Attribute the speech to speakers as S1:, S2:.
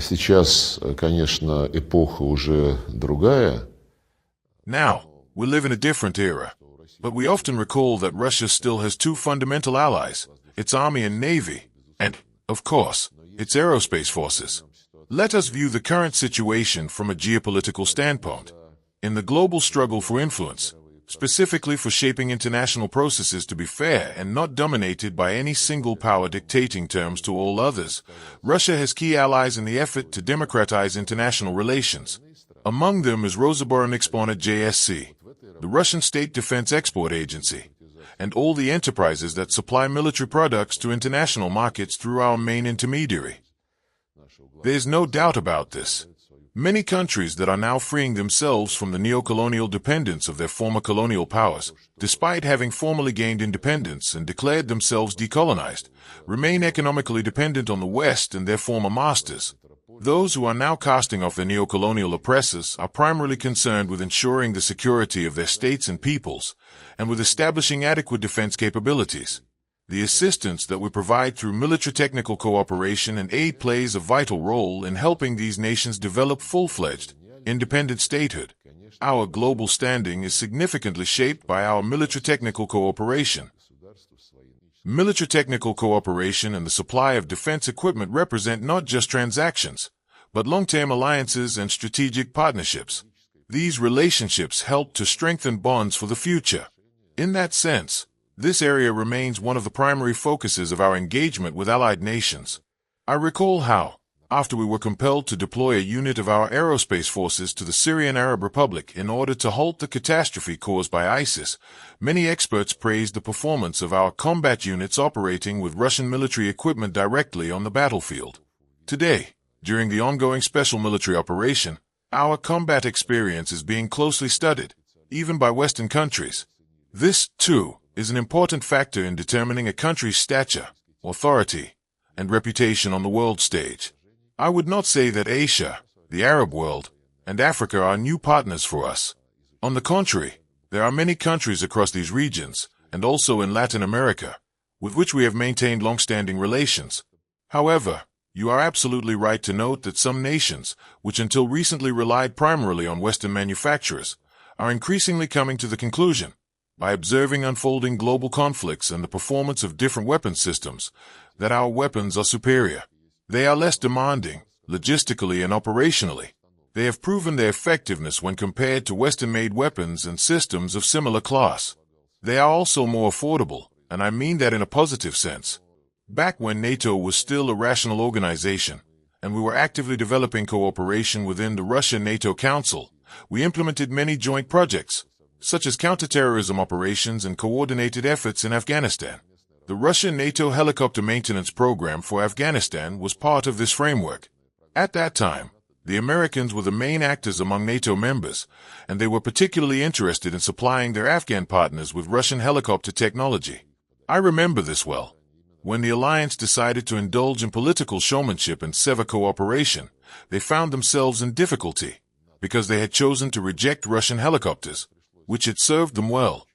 S1: Сейчас, конечно, эпоха уже другая.
S2: Now, we live in a different era, but we often recall that Russia still has two fundamental allies, its army and navy, and, of course, its aerospace forces. Let us view the current situation from a geopolitical standpoint. In the global struggle for influence, specifically for shaping international processes to be fair and not dominated by any single power dictating terms to all others, Russia has key allies in the effort to democratize international relations. Among them is Burevestnik JSC, the Russian State Defense Export Agency, and all the enterprises that supply military products to international markets through our main intermediary. There's no doubt about this. Many countries that are now freeing themselves from the neocolonial dependence of their former colonial powers, despite having formally gained independence and declared themselves decolonized, remain economically dependent on the West and their former masters. Those who are now casting off their neocolonial oppressors are primarily concerned with ensuring the security of their states and peoples, and with establishing adequate defense capabilities. The assistance that we provide through military technical cooperation and aid plays a vital role in helping these nations develop full-fledged, independent statehood. Our global standing is significantly shaped by our military technical cooperation. Military technical cooperation and the supply of defense equipment represent not just transactions, but long-term alliances and strategic partnerships. These relationships help to strengthen bonds for the future. In that sense, this area remains one of the primary focuses of our engagement with allied nations. I recall how, after we were compelled to deploy a unit of our aerospace forces to the Syrian Arab Republic in order to halt the catastrophe caused by ISIS, many experts praised the performance of our combat units operating with Russian military equipment directly on the battlefield. Today, during the ongoing special military operation, our combat experience is being closely studied, even by Western countries. This, too, is an important factor in determining a country's stature, authority, and reputation on the world stage. I would not say that Asia, the Arab world, and Africa are new partners for us. On the contrary, there are many countries across these regions, and also in Latin America, with which we have maintained long-standing relations. However, you are absolutely right to note that some nations, which until recently relied primarily on Western manufacturers, are increasingly coming to the conclusion, by observing unfolding global conflicts and the performance of different weapon systems, that our weapons are superior. They are less demanding, logistically and operationally. They have proven their effectiveness when compared to Western-made weapons and systems of similar class. They are also more affordable, and I mean that in a positive sense. Back when NATO was still a rational organization, and we were actively developing cooperation within the Russia-NATO Council, we implemented many joint projects, such as counterterrorism operations and coordinated efforts in Afghanistan. The Russian-NATO helicopter maintenance program for Afghanistan was part of this framework. At that time, the Americans were the main actors among NATO members, and they were particularly interested in supplying their Afghan partners with Russian helicopter technology. I remember this well. When the alliance decided to indulge in political showmanship and sever cooperation, they found themselves in difficulty, because they had chosen to reject Russian helicopters, which had served them well.